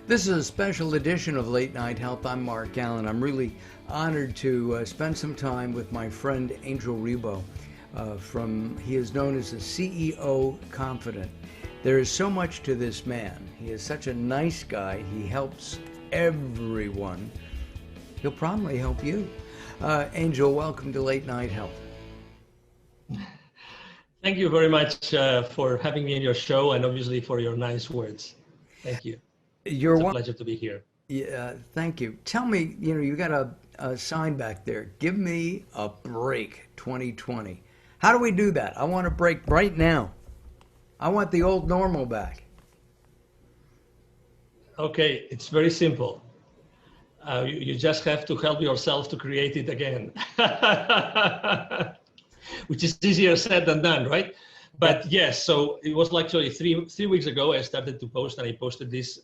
This is a special edition of Late Night Health. I'm Mark Allen. I'm really honored to spend some time with my friend Angel Ribo. He is known as the CEO Confidant. There is so much to this man. He is such a nice guy. He helps everyone. He'll probably help you. Angel, welcome to Late Night Health. Thank you very much for having me in your show and obviously for your nice words. Thank you. It's a pleasure to be here. Yeah, thank you. Tell me, you got a sign back there. Give me a break 2020. How do we do that? I want a break right now. I want the old normal back. Okay, it's very simple. You just have to help yourself to create it again, which is easier said than done, right? But yes, so it was actually three weeks ago I started to post, and I posted this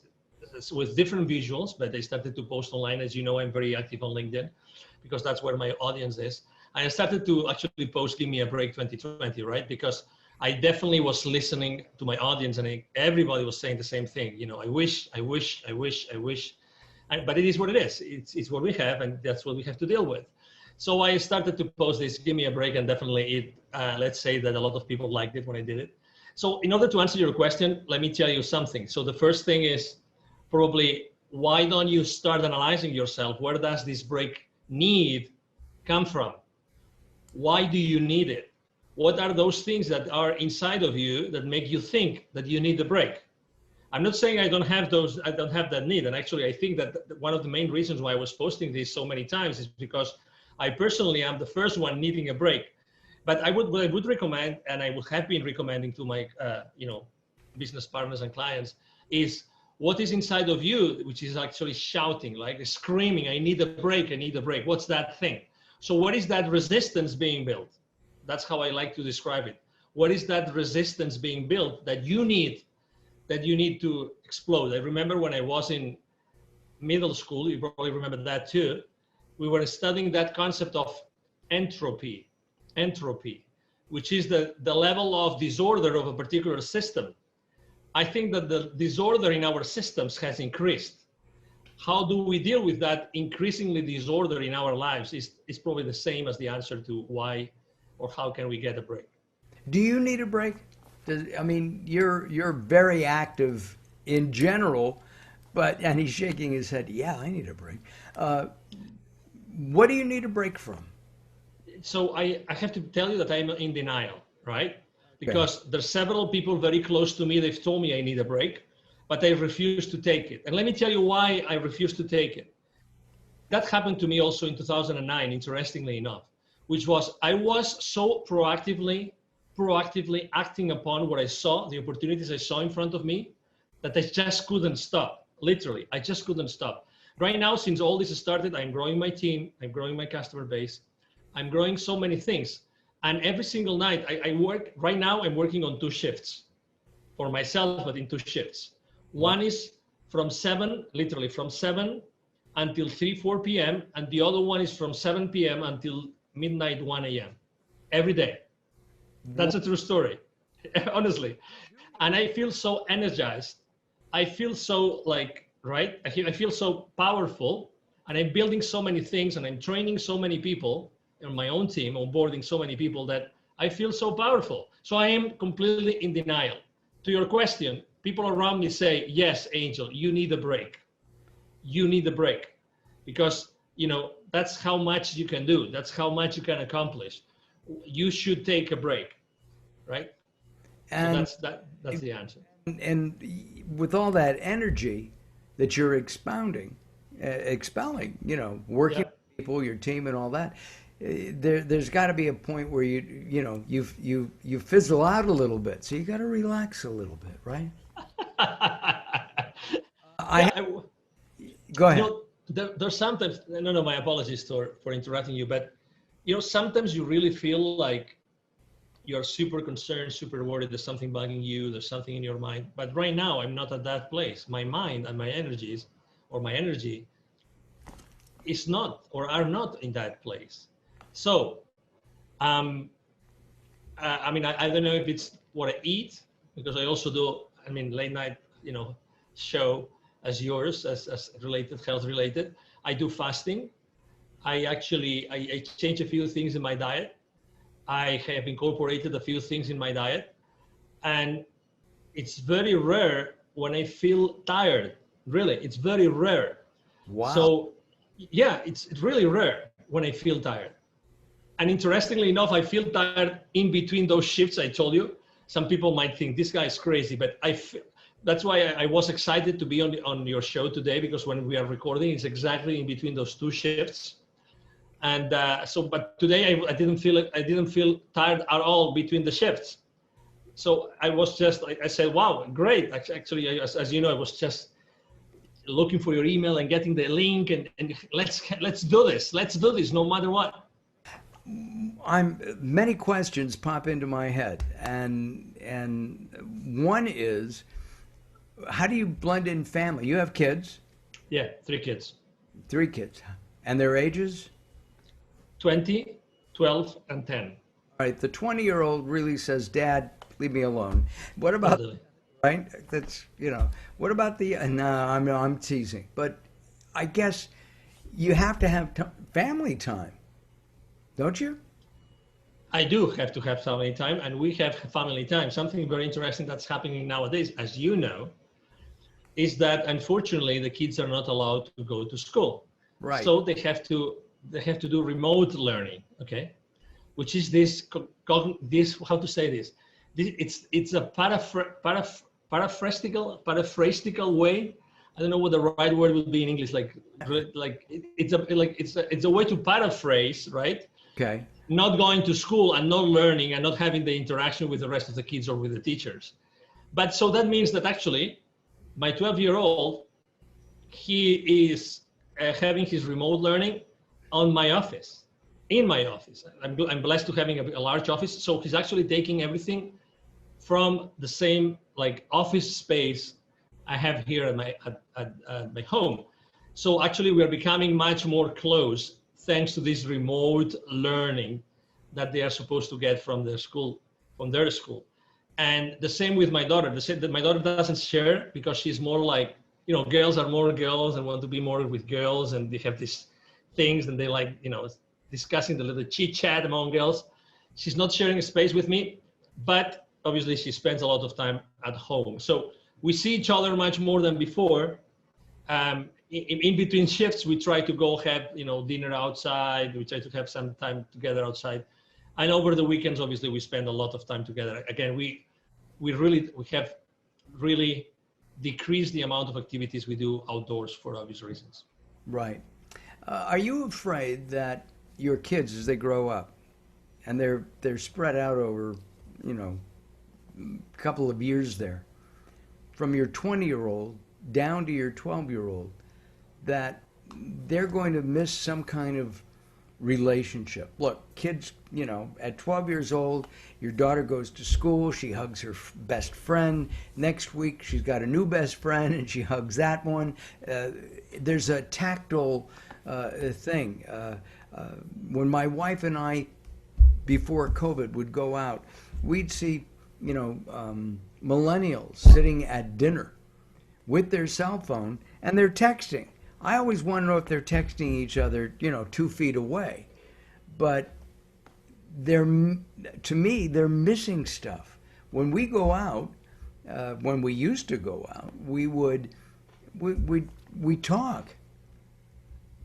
with different visuals, but I started to post online. As you know, I'm very active on LinkedIn because that's where my audience is. I started to actually post "Give Me a Break 2020," right? Because I definitely was listening to my audience, and everybody was saying the same thing. I wish. But it is what it is. It's what we have, and that's what we have to deal with. So I started to post this "Give Me a Break," and definitely let's say that a lot of people liked it when I did it. So in order to answer your question, let me tell you something. So the first thing is probably, why don't you start analyzing yourself? Where does this break need come from? Why do you need it? What are those things that are inside of you that make you think that you need the break? I'm not saying I don't have that need. And actually, I think that one of the main reasons why I was posting this so many times is because I personally am the first one needing a break. But what I would recommend, and I would have been recommending to my business partners and clients, is what is inside of you, which is actually shouting, like screaming, I need a break, I need a break. What's that thing? So what is that resistance being built? That's how I like to describe it. What is that resistance being built that you need to explode? I remember when I was in middle school, you probably remember that too, we were studying that concept of entropy, which is the level of disorder of a particular system. I think that the disorder in our systems has increased. How do we deal with that increasingly disorder in our lives is probably the same as the answer to why or how can we get a break. Do you need a break? You're very active in general, and he's shaking his head. Yeah, I need a break. What do you need a break from? So I have to tell you that I'm in denial, right? Because there's several people very close to me, they've told me I need a break, but I refuse to take it. And let me tell you why I refuse to take it. That happened to me also in 2009, interestingly enough, which was I was so proactively acting upon what I saw, the opportunities I saw in front of me, that I just couldn't stop. Literally, I just couldn't stop. Right now, since all this started, I'm growing my team, I'm growing my customer base, I'm growing so many things. And every single night I work, right now I'm working on 2 shifts for myself, but in 2 shifts. One is from 7 until 4 p.m. And the other one is from 7 p.m. until midnight, 1 a.m. every day. That's a true story, honestly. And I feel so energized. I feel so right? I feel so powerful, and I'm building so many things, and I'm training so many people on my own team, onboarding so many people that I feel so powerful. So I am completely in denial. To your question, people around me say, yes, Angel, you need a break. You need a break because, that's how much you can do. That's how much you can accomplish. You should take a break, right? And so that's the answer. And with all that energy that you're expelling, working with people, your team, and all that, there's got to be a point where you fizzle out a little bit. So you got to relax a little bit, right? Go ahead. There's sometimes, no, my apologies for interrupting you, but sometimes you really feel like you're super concerned, super worried, there's something bugging you, there's something in your mind. But right now, I'm not at that place. My mind and my energy is not or are not in that place. So, I don't know if it's what I eat, because I also do, late night, show as yours, as related, health related. I do fasting. I change a few things in my diet. I have incorporated a few things in my diet, and it's very rare when I feel tired. Really, it's very rare. Wow. So yeah, it's really rare when I feel tired. And interestingly enough, I feel tired in between those shifts I told you. Some people might think this guy is crazy, but that's why I was excited to be on your show today, because when we are recording, it's exactly in between those two shifts. And but today I didn't feel it. I didn't feel tired at all between the shifts. So I was just, I said, wow, great. Actually, as you know, I was just looking for your email and getting the link, and let's do this. Let's do this no matter what. Many questions pop into my head, and one is, how do you blend in family? You have kids, Yeah, 3 kids, 3 kids, and their ages? 20, 12, and 10. All right, the 20-year-old really says, "Dad, leave me alone." What about, Totally. right? That's, what about the, no, I'm teasing, but I guess you have to have family time, don't you? I do have to have family time, and we have family time. Something very interesting that's happening nowadays, as you know, is that unfortunately the kids are not allowed to go to school. Right. So they have to do remote learning, okay? Which is this how to say this? It's a paraphrasetical way. I don't know what the right word would be in English. It's a way to paraphrase, right? Okay. Not going to school and not learning and not having the interaction with the rest of the kids or with the teachers. But so that means that actually my 12-year-old, he is having his remote learning on my office, in my office. I'm blessed to having a large office. So he's actually taking everything from the same office space I have here at my home. So actually we're becoming much more close thanks to this remote learning that they are supposed to get from their school. And the same with my daughter. That my daughter doesn't share because she's more like, girls are more girls and want to be more with girls, and they have these things and they like, discussing the little chit chat among girls. She's not sharing a space with me, but obviously she spends a lot of time at home. So we see each other much more than before. In between shifts, we try to go have, dinner outside. We try to have some time together outside. And over the weekends, obviously, we spend a lot of time together. Again, we have really decreased the amount of activities we do outdoors for obvious reasons. Right. Are you afraid that your kids, as they grow up, and they're spread out over, a couple of years there, from your 20-year-old down to your 12-year-old, that they're going to miss some kind of relationship? Look, kids, at 12 years old, your daughter goes to school, she hugs her best friend. Next week, she's got a new best friend, and she hugs that one. There's a tactile thing. When my wife and I, before COVID, would go out, we'd see, millennials sitting at dinner with their cell phone, and they're texting. I always want to know if they're texting each other, 2 feet away. But to me, they're missing stuff. When we go out, when we used to go out, we talk.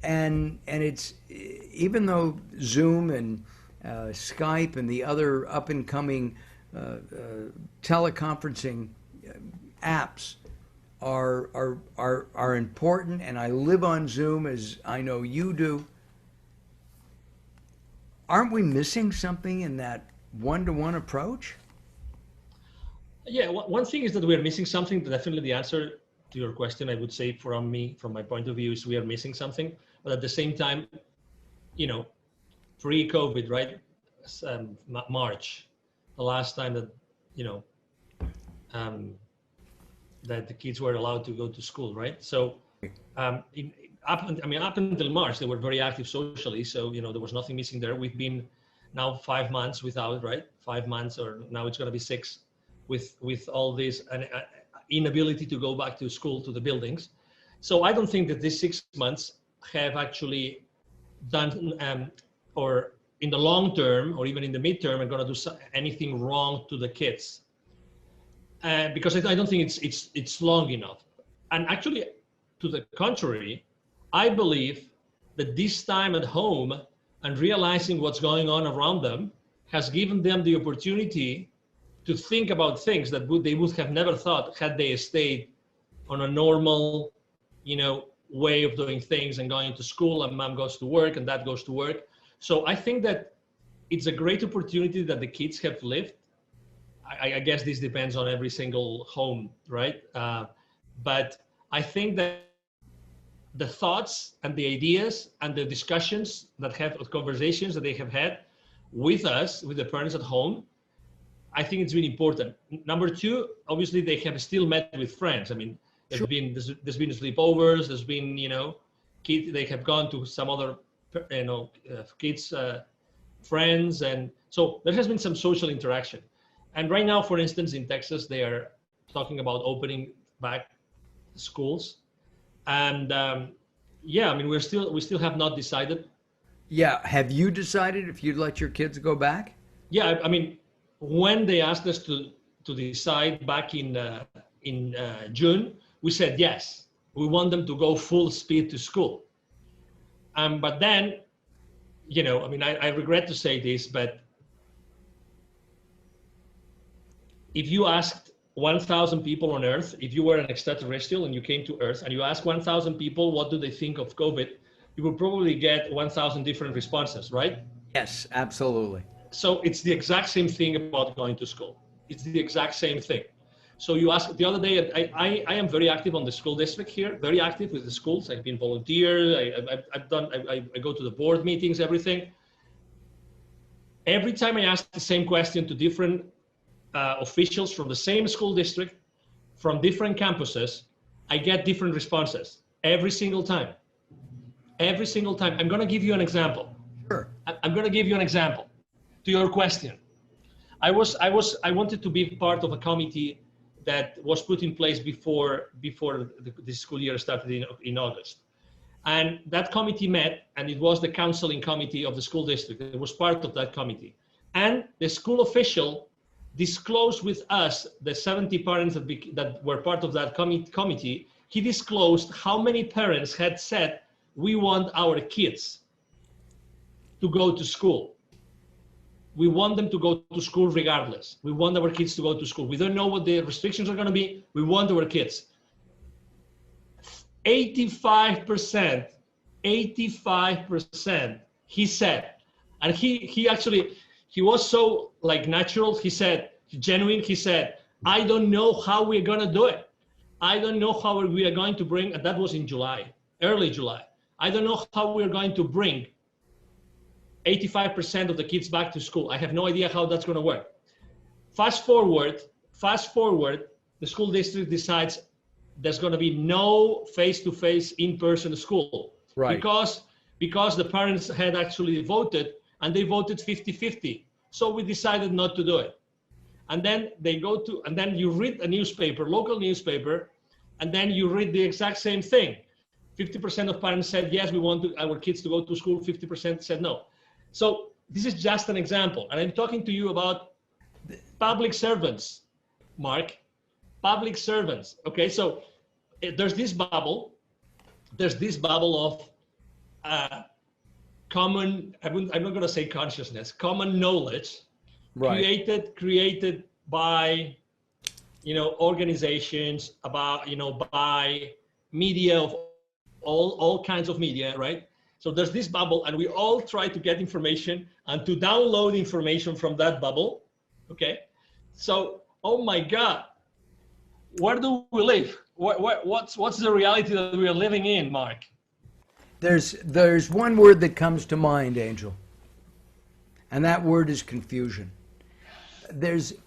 And it's, even though Zoom and Skype and the other up and coming teleconferencing apps are important, and I live on Zoom, as I know you do. Aren't we missing something in that one-to-one approach? Yeah, one thing is that we're missing something. Definitely the answer to your question, I would say from my point of view, is we are missing something. But at the same time, pre-COVID, right? March, the last time that, that the kids were allowed to go to school, right? So up until March, they were very active socially. So, there was nothing missing there. We've been now 5 months without, right? 5 months, or now it's going to be 6, with all this inability to go back to school, to the buildings. So I don't think that these 6 months have actually done, or in the long term, or even in the midterm, are going to do anything wrong to the kids. Because I don't think it's long enough. And actually, to the contrary, I believe that this time at home and realizing what's going on around them has given them the opportunity to think about things that they would have never thought had they stayed on a normal, way of doing things and going to school, and mom goes to work and dad goes to work. So I think that it's a great opportunity that the kids have lived. I guess this depends on every single home, right? But I think that the thoughts and the ideas and the discussions conversations that they have had with us, with the parents at home, I think it's really important. Number two, obviously they have still met with friends. I mean, there's been sleepovers, there's been, kids, they have gone to some other, kids, friends. And so there has been some social interaction. And right now, for instance, in Texas, they are talking about opening back schools. And yeah, I mean, we still have not decided. Yeah. Have you decided if you'd let your kids go back? Yeah, I mean, when they asked us to decide back in June, we said yes. We want them to go full speed to school. But then, I mean, I regret to say this, but if you asked 1,000 people on Earth, if you were an extraterrestrial and you came to Earth and you asked 1,000 people what do they think of COVID, you would probably get 1,000 different responses, right? Yes, absolutely. So it's the exact same thing about going to school. It's the exact same thing. So you asked the other day, I am very active on the school district here, very active with the schools. I've been volunteer. I go to the board meetings, everything. Every time I ask the same question to different officials from the same school district, from different campuses, I get different responses every single time. Every single time. I'm going to give you an example. Sure. I'm going to give you an example to your question. I wanted to be part of a committee that was put in place before the school year started in August. And that committee met, and it was the counseling committee of the school district. It was part of that committee. And the school official disclosed with us, the 70 parents that were part of that committee, he disclosed how many parents had said, we want our kids to go to school. We want them to go to school regardless. We want our kids to go to school. We don't know what the restrictions are going to be. We want our kids. 85%, he said, and he was so natural. He said, genuine. He said, I don't know how we're going to do it. I don't know how we are going to bring, and that was in July, early July. I don't know how we're going to bring 85% of the kids back to school. I have no idea how that's going to work. Fast forward, the school district decides there's going to be no face-to-face in-person school. Right. Because the parents had actually voted, and they voted 50-50. So we decided not to do it. And then and then you read a newspaper, local newspaper, and then you read the exact same thing. 50% of parents said, yes, we want our kids to go to school. 50% said no. So this is just an example. And I'm talking to you about public servants, Mark, public servants. Okay, so there's this bubble of common, I'm not going to say consciousness, common knowledge, right, created by, organizations, by media of all kinds of media, right? So there's this bubble, and we all try to get information and to download information from that bubble, okay? So, oh my God, where do we live? What's the reality that we are living in, Mark? There's one word that comes to mind, Angel, and that word is confusion.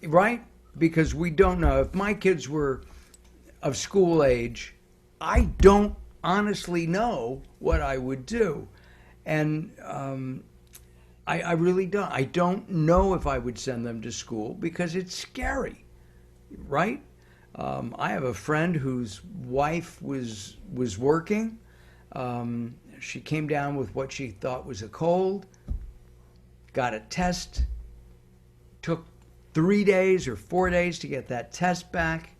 Right? Because we don't know. If my kids were of school age, I don't honestly know what I would do. And I really don't. I don't know if I would send them to school because it's scary, right? I have a friend whose wife was working. She came down with what she thought was a cold, got a test, took 3 days or 4 days to get that test back.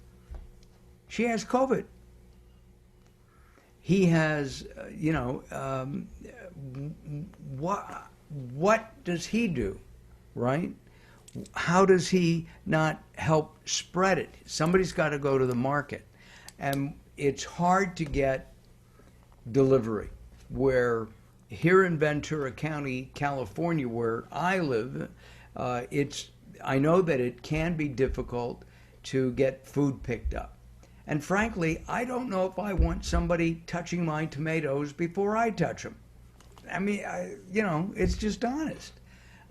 She has COVID. He has, what does he do, right? How does he not help spread it? Somebody's got to go to the market. And it's hard to get delivery. Where here in Ventura County, California, where I live, I know that it can be difficult to get food picked up. And frankly, I don't know if I want somebody touching my tomatoes before I touch them. I mean, it's just honest.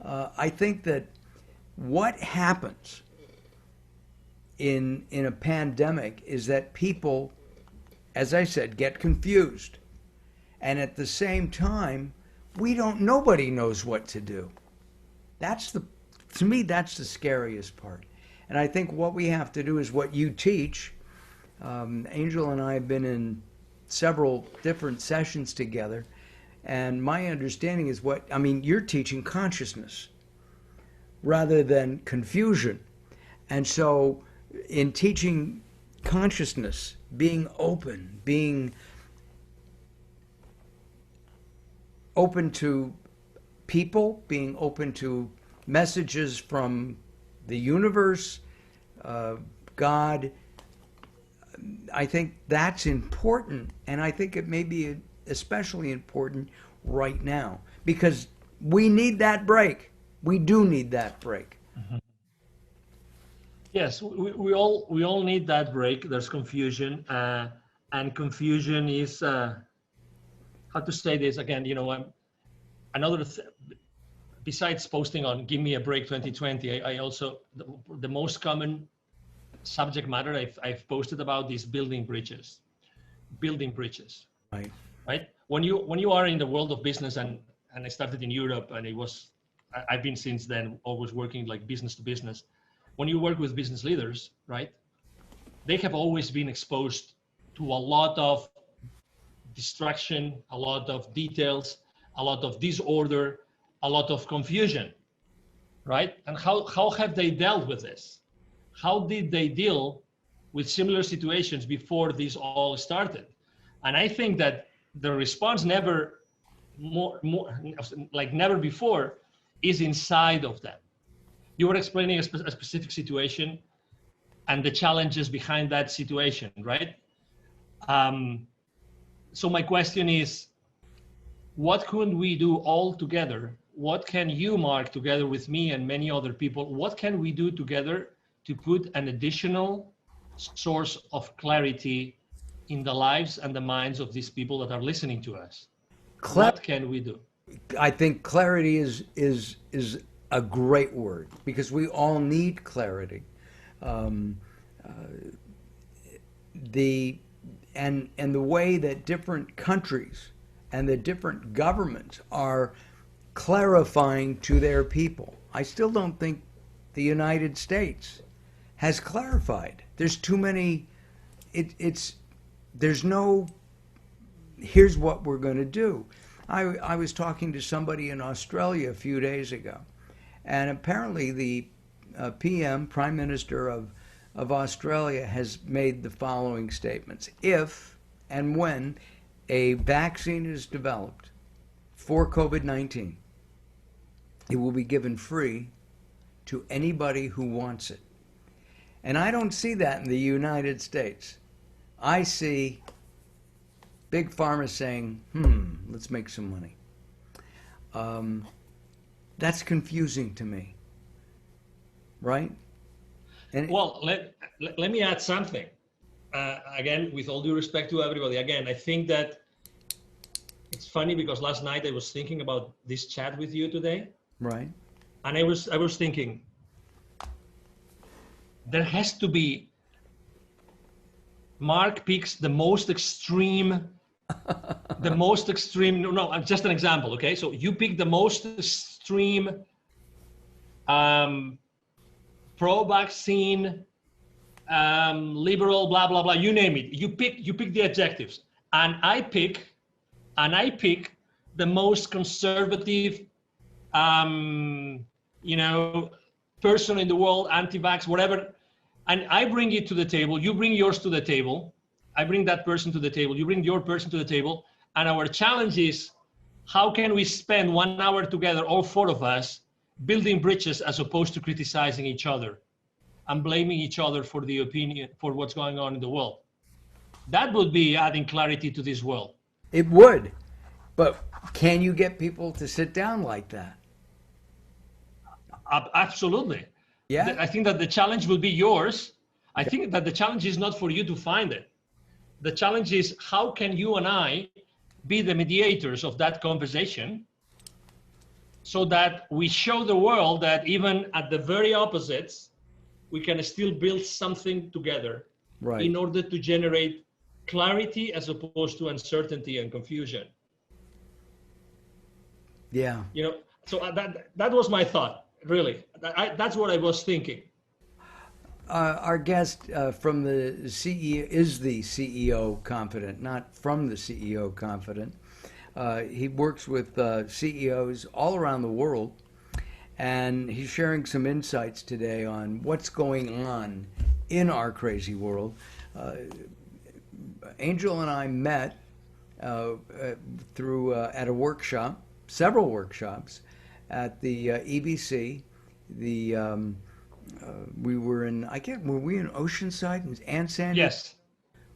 I think that what happens in a pandemic is that people, as I said, get confused. And at the same time, nobody knows what to do. To me, that's the scariest part. And I think what we have to do is what you teach. Angel and I have been in several different sessions together. And my understanding is you're teaching consciousness rather than confusion. And so in teaching consciousness, being open to people, being open to messages from the universe, God, I think that's important. And I think it may be especially important right now because we need that break. We do need that break. Mm-hmm. Yes, we all need that break. There's confusion, and confusion is how to say this again. Besides posting on "Give Me a Break 2020," I also the most common subject matter I've posted about is building bridges. Right. When you are in the world of business, and I started in Europe, and I've been since then always working like business to business. When you work with business leaders, right, they have always been exposed to a lot of distraction, a lot of details, a lot of disorder, a lot of confusion, right? And how have they dealt with this? How did they deal with similar situations before this all started? And I think that the response never before is inside of them. You were explaining a specific situation and the challenges behind that situation, right? So my question is, what could we do all together? What can you, Mark, together with me and many other people, what can we do together to put an additional source of clarity in the lives and the minds of these people that are listening to us? What can we do? I think clarity is a great word because we all need clarity. The way that different countries and the different governments are clarifying to their people. I still don't think the United States has clarified. There's too many. There's no. Here's what we're going to do. I was talking to somebody in Australia a few days ago, and apparently the PM, Prime Minister of Australia, has made the following statements. If and when a vaccine is developed for COVID-19, it will be given free to anybody who wants it. And I don't see that in the United States. I see Big Pharma saying, let's make some money. That's confusing to me, right? And well, let me add something. Again, with all due respect to everybody, again, I think that it's funny because last night I was thinking about this chat with you today. Right. And I was thinking, there has to be, Mark picks the most extreme, no, just an example, okay? So you pick the most extreme pro-vaccine liberal, blah, blah, blah, you name it. You pick the adjectives. And I pick the most conservative, person in the world, anti-vax, whatever. And I bring it to the table. You bring yours to the table. I bring that person to the table. You bring your person to the table. And our challenge is, how can we spend 1 hour together, all four of us, building bridges as opposed to criticizing each other and blaming each other for the opinion, for what's going on in the world? That would be adding clarity to this world. It would. But can you get people to sit down like that? Absolutely. Yeah. I think that the challenge will be yours. I think that the challenge is not for you to find it. The challenge is, how can you and I be the mediators of that conversation so that we show the world that even at the very opposites, we can still build something together, right, in order to generate clarity as opposed to uncertainty and confusion. Yeah. So that was my thought, really. That's what I was thinking. Our guest from the CEO is the CEO Confidant, not from the CEO Confidant. He works with CEOs all around the world, and he's sharing some insights today on what's going on in our crazy world. Angel and I met through at a workshop, several workshops at the EBC. We were in, were we in Oceanside and Sandy? Yes.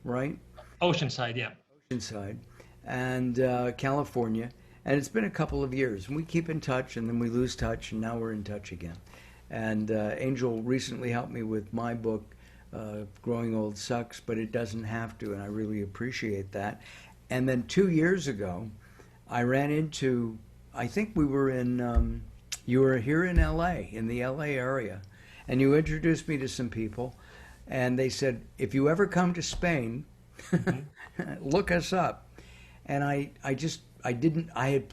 Right? Oceanside, yeah. Oceanside and California. And it's been a couple of years. And we keep in touch, and then we lose touch, and now we're in touch again. And Angel recently helped me with my book, Growing Old Sucks, but it doesn't have to, and I really appreciate that. And then 2 years ago, I ran into, I think we were in, you were here in LA, in the LA area, and you introduced me to some people, and they said, if you ever come to Spain, look us up. And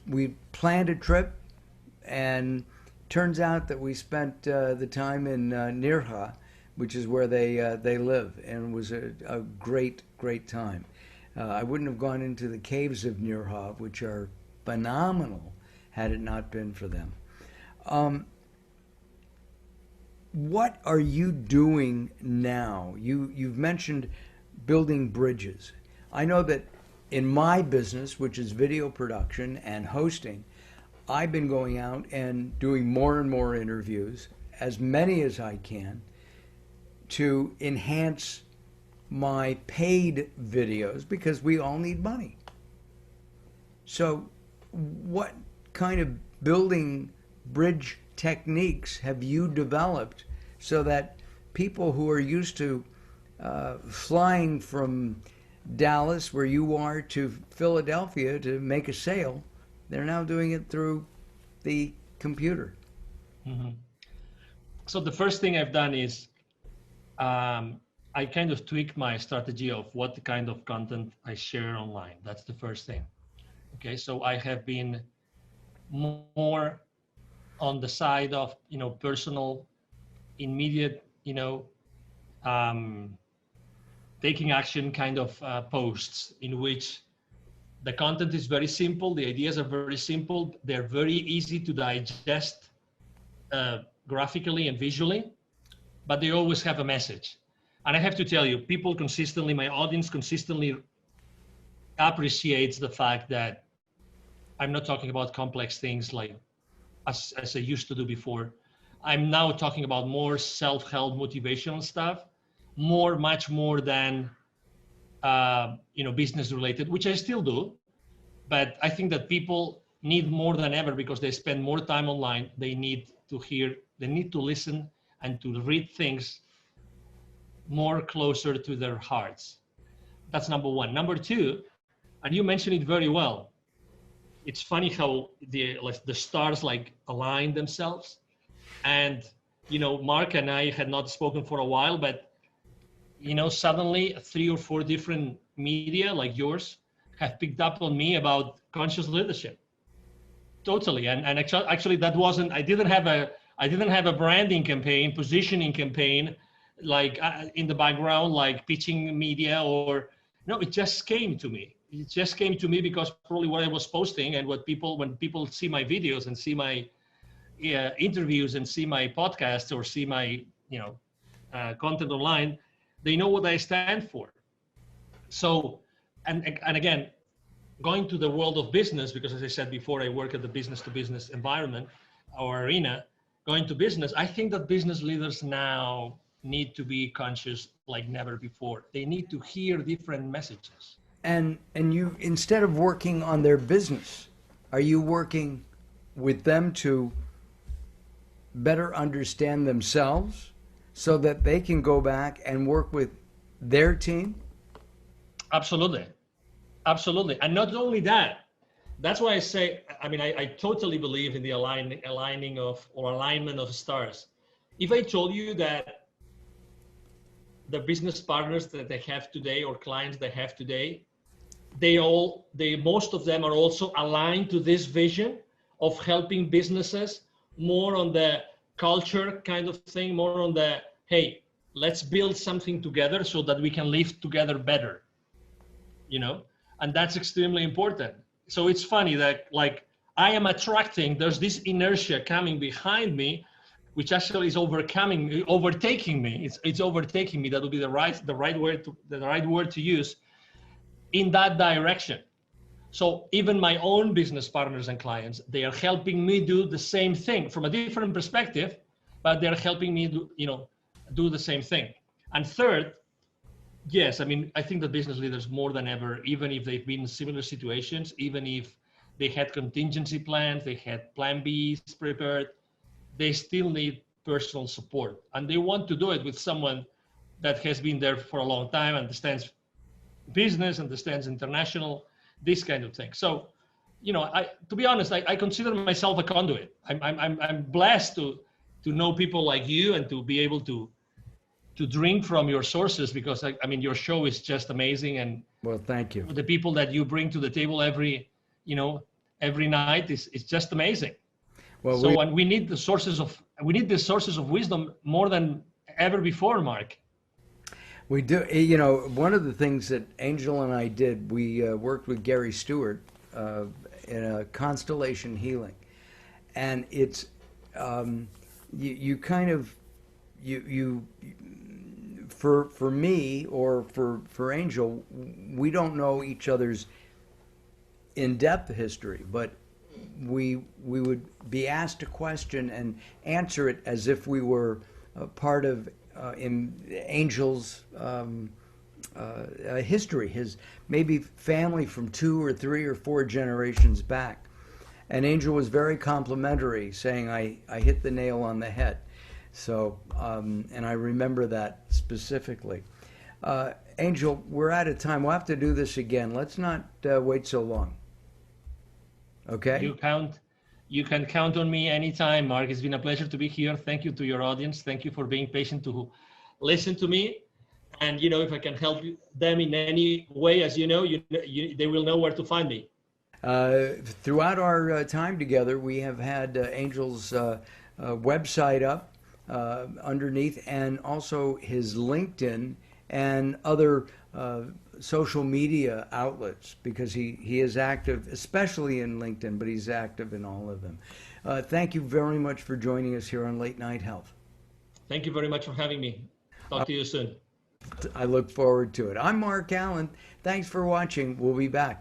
we planned a trip, and turns out that we spent the time in Nirja, which is where they live, and it was a great time. I wouldn't have gone into the caves of Nirja, which are phenomenal, had it not been for them. What are you doing now? You've mentioned building bridges. I know that in my business, which is video production and hosting, I've been going out and doing more and more interviews, as many as I can, to enhance my paid videos, because we all need money. So what kind of building bridge techniques have you developed so that people who are used to flying from Dallas, where you are, to Philadelphia to make a sale, they're now doing it through the computer? Mm-hmm. So the first thing I've done is I kind of tweak my strategy of what kind of content I share online. That's the first thing. Okay, so I have been more on the side of, personal, immediate, taking action kind of posts, in which the content is very simple, the ideas are very simple, they're very easy to digest graphically and visually, but they always have a message. And I have to tell you, people consistently, my audience consistently appreciates the fact that I'm not talking about complex things like as I used to do before. I'm now talking about more self-help motivational stuff, much more than business related, which I still do. But I think that people need more than ever, because they spend more time online. They need to hear, they need to listen and to read things more closer to their hearts. That's number one. Number two, and you mentioned it very well, it's funny how the stars align themselves. And, Mark and I had not spoken for a while, but, suddenly 3 or 4 different media like yours have picked up on me about conscious leadership. Totally. And actually that wasn't, I didn't have a branding campaign, positioning campaign like in the background, like pitching media, or no, it just came to me. It just came to me because probably what I was posting and when people see my videos and see my interviews and see my podcasts or see my content online, they know what I stand for. So, and again, going to the world of business, because as I said before, I work at the business to business environment or arena. Going to business, I think that business leaders now need to be conscious like never before. They need to hear different messages. And you, instead of working on their business, are you working with them to better understand themselves so that they can go back and work with their team? Absolutely. Absolutely. And not only that, that's why I say, I mean, I totally believe in the alignment of stars. If I told you that the business partners that they have today or clients they have today, most of them are also aligned to this vision of helping businesses more on the culture kind of thing, more on the, hey, let's build something together so that we can live together better, and that's extremely important. So it's funny that like I am attracting, there's this inertia coming behind me, which actually is overtaking me. It's overtaking me. That would be the right word to use, in that direction. So even my own business partners and clients, they are helping me do the same thing from a different perspective, but they're helping me do the same thing. And third, yes, I mean, I think that business leaders more than ever, even if they've been in similar situations, even if they had contingency plans, they had plan Bs prepared, they still need personal support. And they want to do it with someone that has been there for a long time, understands business, understands international, this kind of thing. So, to be honest, I consider myself a conduit. I'm blessed to know people like you and to be able to drink from your sources, because I mean your show is just amazing, and well, thank you. The people that you bring to the table every night is just amazing. Well, so and we need the sources of wisdom more than ever before, Mark. We do. One of the things that Angel and I did, we worked with Gary Stewart in a constellation healing, and it's you kind of for me or for Angel, we don't know each other's in-depth history, but we would be asked a question and answer it as if we were part of in Angel's history, his maybe family from 2 or 3 or 4 generations back. And Angel was very complimentary, saying I hit the nail on the head. So, and I remember that specifically. Angel, we're out of time. We'll have to do this again. Let's not wait so long. Okay? You can count on me anytime, Mark. It's been a pleasure to be here. Thank you to your audience. Thank you for being patient to listen to me. And, if I can help them in any way, as they will know where to find me. Throughout our time together, we have had Angel's website up underneath, and also his LinkedIn and other social media outlets, because he is active, especially in LinkedIn, but he's active in all of them. Thank you very much for joining us here on Late Night Health. Thank you very much for having me. Talk to you soon. I look forward to it. I'm Mark Allen. Thanks for watching. We'll be back.